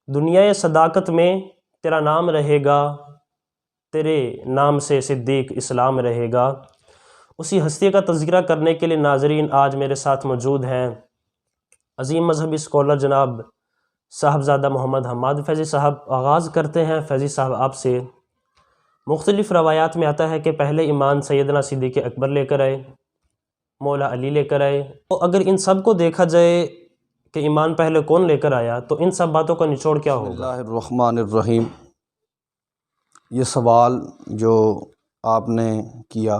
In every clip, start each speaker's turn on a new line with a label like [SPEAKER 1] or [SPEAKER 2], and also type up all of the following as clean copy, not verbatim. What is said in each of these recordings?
[SPEAKER 1] دنیا صداقت میں تیرا نام رہے گا، تیرے نام سے صدیق اسلام رہے گا۔ اسی ہستی کا تذکرہ کرنے کے لیے ناظرین آج میرے ساتھ موجود ہیں عظیم مذہبی اسکالر جناب صاحبزادہ محمد حماد فیضی صاحب۔ آغاز کرتے ہیں فیضی صاحب آپ سے۔ مختلف روایات میں آتا ہے کہ پہلے ایمان سیدنا صدیق اکبر لے کر آئے، مولا علی لے کر آئے۔ تو اگر ان سب کو دیکھا جائے کہ ایمان پہلے کون لے کر آیا تو ان سب باتوں کا نچوڑ کیا
[SPEAKER 2] بسم
[SPEAKER 1] ہوگا؟
[SPEAKER 2] اللہ الرحمن الرحیم۔ یہ سوال جو آپ نے کیا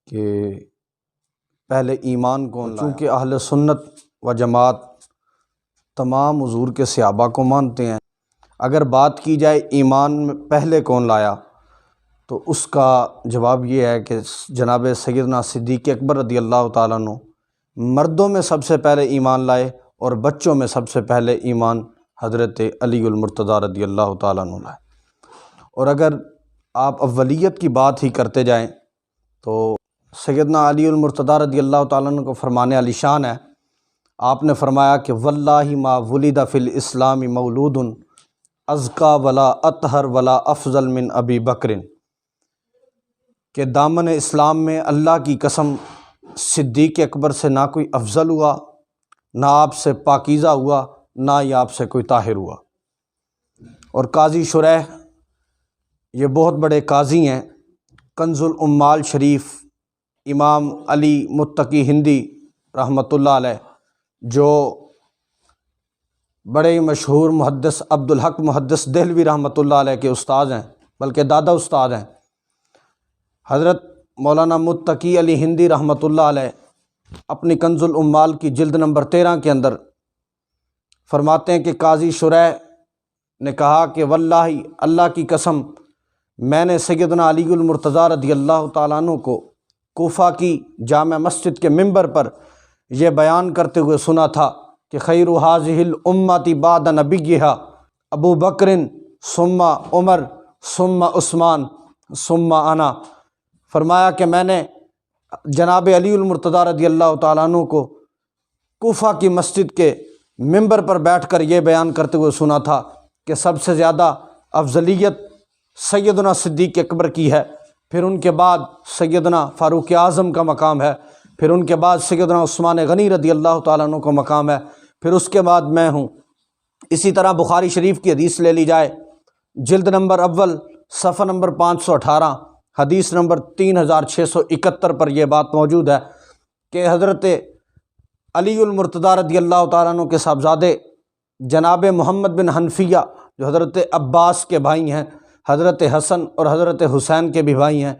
[SPEAKER 2] کہ پہلے ایمان کون لایا، چونکہ اہل سنت و جماعت تمام حضور کے صحابہ کو مانتے ہیں، اگر بات کی جائے ایمان میں پہلے کون لایا تو اس کا جواب یہ ہے کہ جناب سیدنا صدیق اکبر رضی اللہ تعالیٰ عنہ مردوں میں سب سے پہلے ایمان لائے اور بچوں میں سب سے پہلے ایمان حضرت علی المرتضیٰ رضی اللہ تعالیٰ عنہ لائے۔ اور اگر آپ اولیت کی بات ہی کرتے جائیں تو سیدنا علی المرتضیٰ رضی اللہ تعالیٰ عنہ کو فرمانے علی شان ہے، آپ نے فرمایا کہ واللہ ما ولد فی الاسلام مولود ازکا ولا اطہر ولا افضل من ابی بکر، کہ دامن اسلام میں اللہ کی قسم صدیق اکبر سے نہ کوئی افضل ہوا، نہ آپ سے پاکیزہ ہوا، نہ ہی آپ سے کوئی طاہر ہوا۔ اور قاضی شریح یہ بہت بڑے قاضی ہیں، کنز العمال شریف امام علی متقی ہندی رحمۃ اللہ علیہ جو بڑے ہی مشہور محدث عبدالحق محدث دہلوی رحمۃ اللہ علیہ کے استاد ہیں، بلکہ دادا استاد ہیں، حضرت مولانا متقی علی ہندی رحمۃ اللہ علیہ اپنی کنز العمال کی جلد نمبر 13 کے اندر فرماتے ہیں کہ قاضی شریح نے کہا کہ واللہ اللہ کی قسم میں نے سیدنا علی المرتضیٰ رضی اللہ تعالیٰ عنہ کو کوفہ کی جامع مسجد کے منبر پر یہ بیان کرتے ہوئے سنا تھا کہ خیر ھذہ الامۃ بعد نبیھا ابو بکر ثم عمر ثم عثمان ثم انا۔ فرمایا کہ میں نے جناب علی المرتضیٰ رضی اللہ تعالیٰ عنہ کو کوفہ کی مسجد کے منبر پر بیٹھ کر یہ بیان کرتے ہوئے سنا تھا کہ سب سے زیادہ افضلیت سیدنا صدیق اکبر کی ہے، پھر ان کے بعد سیدنا فاروق اعظم کا مقام ہے، پھر ان کے بعد سیدنا عثمان غنی رضی اللہ تعالیٰ عنہ کا مقام ہے، پھر اس کے بعد میں ہوں۔ اسی طرح بخاری شریف کی حدیث لے لی جائے، جلد نمبر اول صفحہ نمبر 518 حدیث نمبر 3671 پر یہ بات موجود ہے کہ حضرت علی المرتضیٰ رضی اللہ تعالیٰ عنہ کے صاحبزادے جناب محمد بن حنفیہ جو حضرت عباس کے بھائی ہیں، حضرت حسن اور حضرت حسین کے بھی بھائی ہیں،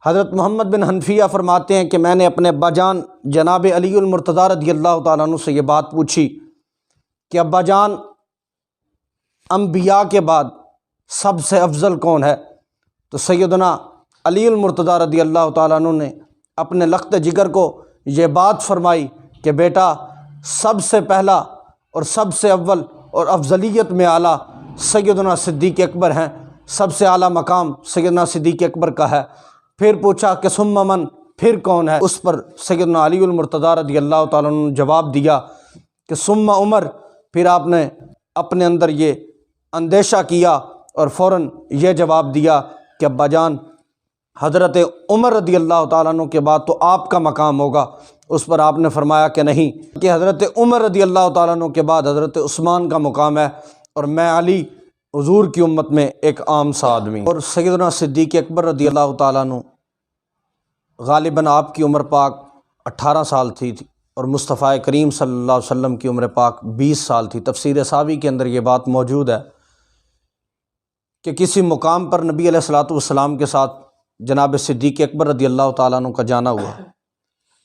[SPEAKER 2] حضرت محمد بن حنفیہ فرماتے ہیں کہ میں نے اپنے ابا جان جناب علی المرتضیٰ رضی اللہ تعالیٰ عنہ سے یہ بات پوچھی کہ ابا جان انبیاء کے بعد سب سے افضل کون ہے؟ تو سیدنا علی المرتضیٰ رضی اللہ تعالیٰ عنہ نے اپنے لخت جگر کو یہ بات فرمائی کہ بیٹا سب سے پہلا اور سب سے اول اور افضلیت میں اعلیٰ سیدنا صدیق اکبر ہیں، سب سے اعلیٰ مقام سیدنا صدیق اکبر کا ہے۔ پھر پوچھا کہ ثم من، پھر کون ہے؟ اس پر سیدنا علی المرتضیٰ رضی اللہ تعالیٰ عنہ نے جواب دیا کہ ثم عمر، پھر آپ نے اپنے اندر یہ اندیشہ کیا اور فوراً یہ جواب دیا کہ ابا جان حضرت عمر رضی اللہ تعالیٰ عنہ کے بعد تو آپ کا مقام ہوگا۔ اس پر آپ نے فرمایا کہ نہیں، کہ حضرت عمر رضی اللہ تعالیٰ عنہ کے بعد حضرت عثمان کا مقام ہے، اور میں علی حضور کی امت میں ایک عام سا آدمی۔ اور سیدنا صدیق اکبر رضی اللہ تعالیٰ عنہ غالباً آپ کی عمر پاک 18 سال تھی اور مصطفیٰ کریم صلی اللہ علیہ وسلم کی عمر پاک 20 سال تھی۔ تفسیر ساوی کے اندر یہ بات موجود ہے کہ کسی مقام پر نبی علیہ الصلوۃ والسلام کے ساتھ جناب صدیق اکبر رضی اللہ تعالیٰ عنہ کا جانا ہوا۔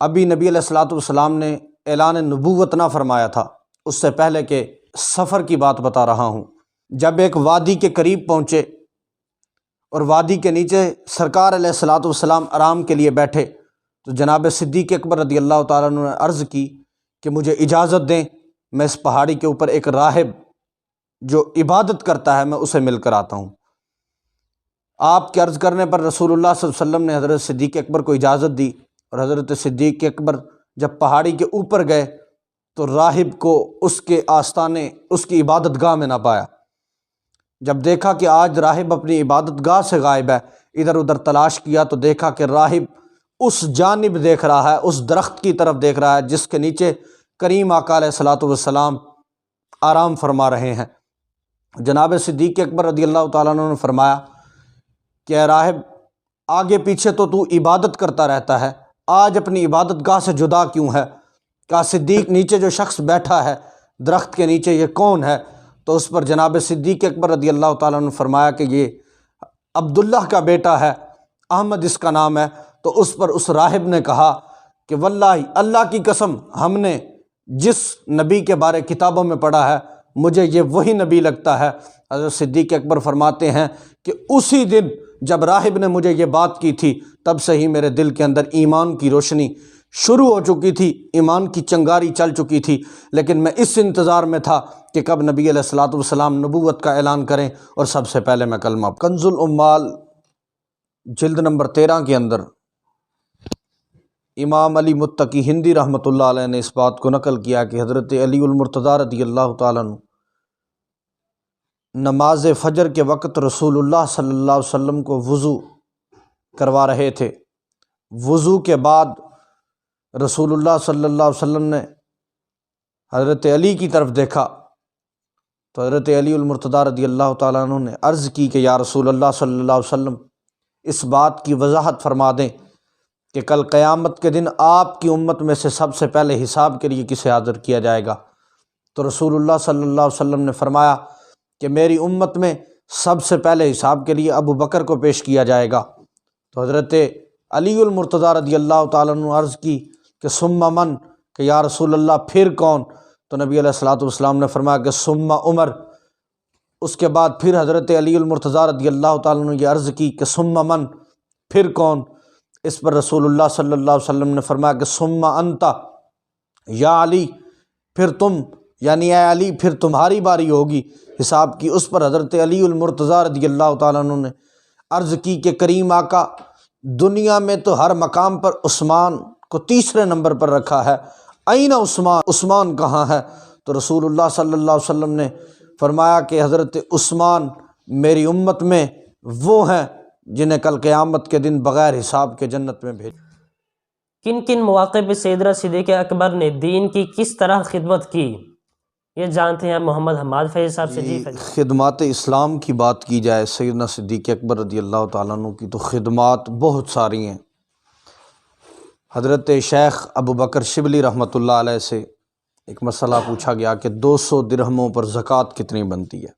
[SPEAKER 2] ابھی نبی علیہ الصلوۃ والسلام نے اعلان نبوت نہ فرمایا تھا، اس سے پہلے کہ سفر کی بات بتا رہا ہوں۔ جب ایک وادی کے قریب پہنچے اور وادی کے نیچے سرکار علیہ الصلوۃ والسلام آرام کے لیے بیٹھے تو جناب صدیق اکبر رضی اللہ تعالیٰ عنہ نے عرض کی کہ مجھے اجازت دیں، میں اس پہاڑی کے اوپر ایک راہب جو عبادت کرتا ہے میں اسے مل کر آتا ہوں۔ آپ کے عرض کرنے پر رسول اللہ صلی اللہ علیہ وسلم نے حضرت صدیق اکبر کو اجازت دی، اور حضرت صدیق اکبر جب پہاڑی کے اوپر گئے تو راہب کو اس کے آستانے اس کی عبادت گاہ میں نہ پایا۔ جب دیکھا کہ آج راہب اپنی عبادت گاہ سے غائب ہے، ادھر ادھر تلاش کیا تو دیکھا کہ راہب اس جانب دیکھ رہا ہے، اس درخت کی طرف دیکھ رہا ہے جس کے نیچے کریم آقا علیہ الصلوۃ والسلام آرام فرما رہے ہیں۔ جناب صدیق اکبر رضی اللہ تعالیٰ عنہ نے فرمایا کہ اے راہب، آگے پیچھے تو عبادت کرتا رہتا ہے، آج اپنی عبادت گاہ سے جدا کیوں ہے؟ کہا صدیق، نیچے جو شخص بیٹھا ہے درخت کے نیچے یہ کون ہے؟ تو اس پر جناب صدیق اکبر رضی اللہ تعالیٰ عنہ نے فرمایا کہ یہ عبداللہ کا بیٹا ہے، احمد اس کا نام ہے۔ تو اس پر اس راہب نے کہا کہ واللہ، اللہ کی قسم، ہم نے جس نبی کے بارے کتابوں میں پڑھا ہے مجھے یہ وہی نبی لگتا ہے۔ حضرت صدیق اکبر فرماتے ہیں کہ اسی دن جب راہب نے مجھے یہ بات کی تھی تب سے ہی میرے دل کے اندر ایمان کی روشنی شروع ہو چکی تھی، ایمان کی چنگاری چل چکی تھی، لیکن میں اس انتظار میں تھا کہ کب نبی علیہ الصلوۃ والسلام نبوت کا اعلان کریں اور سب سے پہلے میں کلمہ۔ کنز الاموال جلد نمبر 13 کے اندر امام علی متقی ہندی رحمۃ اللہ علیہ نے اس بات کو نقل کیا کہ حضرت علی المرتضیٰ رضی اللہ تعالیٰ عنہ نماز فجر کے وقت رسول اللہ صلی اللہ علیہ وسلم کو وضو کروا رہے تھے۔ وضو کے بعد رسول اللہ صلی اللہ علیہ وسلم نے حضرت علی کی طرف دیکھا تو حضرت علی المرتضیٰ رضی اللہ تعالیٰ عنہ نے عرض کی کہ یا رسول اللہ صلی اللہ علیہ وسلم، اس بات کی وضاحت فرما دیں کہ کل قیامت کے دن آپ کی امت میں سے سب سے پہلے حساب کے لیے کسے حاضر کیا جائے گا؟ تو رسول اللہ صلی اللہ علیہ وسلم نے فرمایا کہ میری امت میں سب سے پہلے حساب کے لیے ابو بکر کو پیش کیا جائے گا۔ تو حضرت علی المرتضیٰ رضی اللہ تعالیٰ عنہ عرض کی کہ ثم من، کہ یا رسول اللہ پھر کون؟ تو نبی علیہ الصلوۃ والسلام نے فرمایا کہ ثم عمر۔ اس کے بعد پھر حضرت علی المرتضیٰ رضی اللہ تعالیٰ عنہ یہ عرض کی کہ ثم من، پھر کون؟ اس پر رسول اللہ صلی اللہ علیہ وسلم نے فرمایا کہ ثم انت یا علی، پھر تم، یعنی اے علی پھر تمہاری باری ہوگی حساب کی۔ اس پر حضرت علی المرتضیٰ رضی اللہ تعالیٰ عنہ نے عرض کی کہ کریم آقا، دنیا میں تو ہر مقام پر عثمان کو تیسرے نمبر پر رکھا ہے، این عثمان، عثمان کہاں ہے؟ تو رسول اللہ صلی اللہ علیہ وسلم نے فرمایا کہ حضرت عثمان میری امت میں وہ ہیں جنہیں کل قیامت کے دن بغیر حساب کے جنت میں بھیج۔
[SPEAKER 1] کن کن مواقع پہ سیدنا صدیق اکبر نے دین کی کس طرح خدمت کی، یہ جانتے ہیں محمد حماد فیض صاحب سے۔ جی
[SPEAKER 2] خدمات اسلام کی بات کی جائے سیدنا صدیق اکبر رضی اللہ تعالیٰ عنہ کی تو خدمات بہت ساری ہیں۔ حضرت شیخ ابو بکر شبلی رحمۃ اللہ علیہ سے ایک مسئلہ پوچھا گیا کہ 200 درہموں پر زکوٰۃ کتنی بنتی ہے؟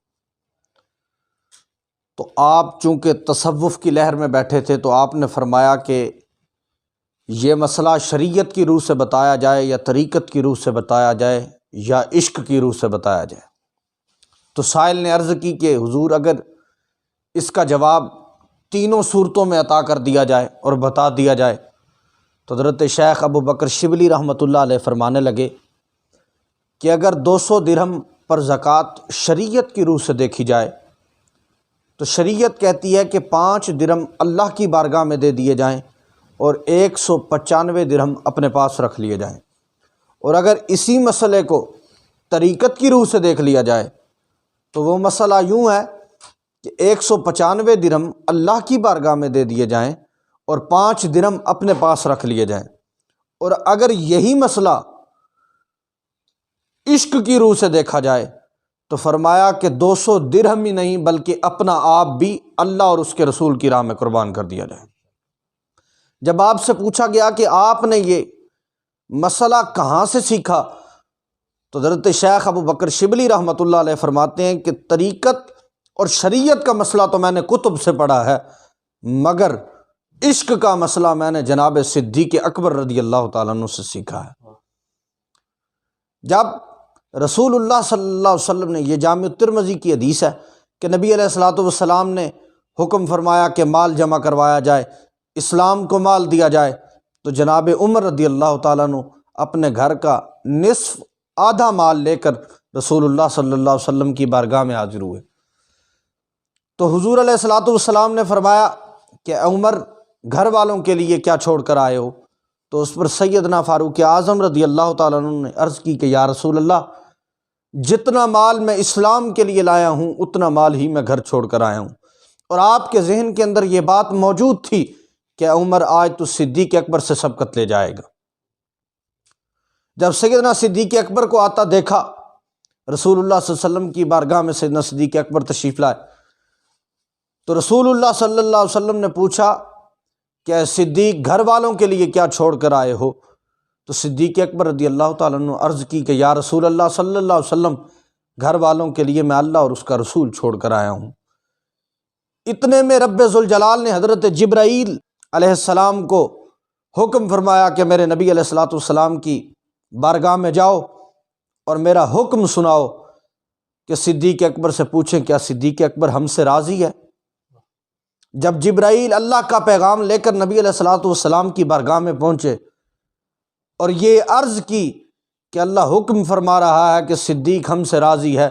[SPEAKER 2] تو آپ چونکہ تصوف کی لہر میں بیٹھے تھے تو آپ نے فرمایا کہ یہ مسئلہ شریعت کی روح سے بتایا جائے یا طریقت کی روح سے بتایا جائے یا عشق کی روح سے بتایا جائے۔ تو سائل نے عرض کی کہ حضور اگر اس کا جواب تینوں صورتوں میں عطا کر دیا جائے اور بتا دیا جائے تو حضرت شیخ ابو بکر شبلی رحمۃ اللہ علیہ فرمانے لگے کہ اگر 200 درہم پر زکوٰۃ شریعت کی روح سے دیکھی جائے تو شریعت کہتی ہے کہ 5 درہم اللہ کی بارگاہ میں دے دیے جائیں اور 195 درہم اپنے پاس رکھ لیے جائیں۔ اور اگر اسی مسئلے کو طریقت کی روح سے دیکھ لیا جائے تو وہ مسئلہ یوں ہے کہ 195 درہم اللہ کی بارگاہ میں دے دیے جائیں اور 5 درہم اپنے پاس رکھ لیے جائیں۔ اور اگر یہی مسئلہ عشق کی روح سے دیکھا جائے تو فرمایا کہ 200 درہم ہی نہیں بلکہ اپنا آپ بھی اللہ اور اس کے رسول کی راہ میں قربان کر دیا جائے۔ جب آپ سے پوچھا گیا کہ آپ نے یہ مسئلہ کہاں سے سیکھا تو حضرت شیخ ابو بکر شبلی رحمۃ اللہ علیہ فرماتے ہیں کہ طریقت اور شریعت کا مسئلہ تو میں نے کتب سے پڑھا ہے، مگر عشق کا مسئلہ میں نے جناب صدیق اکبر رضی اللہ تعالیٰ عنہ سے سیکھا ہے۔ جب رسول اللہ صلی اللہ علیہ وسلم نے، یہ جامع ترمذی کی حدیث ہے کہ نبی علیہ الصلوۃ والسلام نے حکم فرمایا کہ مال جمع کروایا جائے، اسلام کو مال دیا جائے، تو جناب عمر رضی اللہ تعالیٰ عنہ اپنے گھر کا نصف آدھا مال لے کر رسول اللہ صلی اللہ علیہ وسلم کی بارگاہ میں حاضر ہوئے۔ تو حضور علیہ الصلوۃ والسلام نے فرمایا کہ عمر گھر والوں کے لیے کیا چھوڑ کر آئے ہو؟ تو اس پر سیدنا فاروق اعظم رضی اللہ تعالیٰ عنہ نے عرض کی کہ یا رسول اللہ، جتنا مال میں اسلام کے لیے لایا ہوں اتنا مال ہی میں گھر چھوڑ کر آیا ہوں۔ اور آپ کے ذہن کے اندر یہ بات موجود تھی کہ عمر آج تو صدیق اکبر سے سبقت لے جائے گا۔ جب سیدنا صدیق اکبر کو آتا دیکھا، رسول اللہ صلی اللہ علیہ وسلم کی بارگاہ میں سیدنا صدیق اکبر تشریف لائے، تو رسول اللہ صلی اللہ علیہ وسلم نے پوچھا کہ صدیق گھر والوں کے لیے کیا چھوڑ کر آئے ہو؟ تو صدیق اکبر رضی اللہ تعالیٰ عنہ عرض کی کہ یا رسول اللہ صلی اللہ علیہ وسلم، گھر والوں کے لیے میں اللہ اور اس کا رسول چھوڑ کر آیا ہوں۔ اتنے میں رب ذوالجلال نے حضرت جبرائیل علیہ السلام کو حکم فرمایا کہ میرے نبی علیہ الصلوۃ والسلام کی بارگاہ میں جاؤ اور میرا حکم سناؤ کہ صدیق اکبر سے پوچھیں کیا صدیق اکبر ہم سے راضی ہے؟ جب جبرائیل اللہ کا پیغام لے کر نبی علیہ الصلوۃ والسلام کی بارگاہ میں پہنچے اور یہ عرض کی کہ اللہ حکم فرما رہا ہے کہ صدیق ہم سے راضی ہے،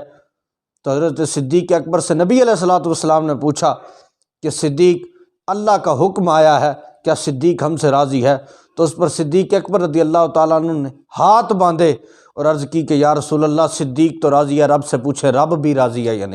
[SPEAKER 2] تو حضرت صدیق اکبر سے نبی علیہ الصلوۃ والسلام نے پوچھا کہ صدیق اللہ کا حکم آیا ہے، کیا صدیق ہم سے راضی ہے؟ تو اس پر صدیق اکبر رضی اللہ تعالیٰ عنہ نے ہاتھ باندھے اور عرض کی کہ یا رسول اللہ، صدیق تو راضی ہے، رب سے پوچھے رب بھی راضی ہے یا نہیں۔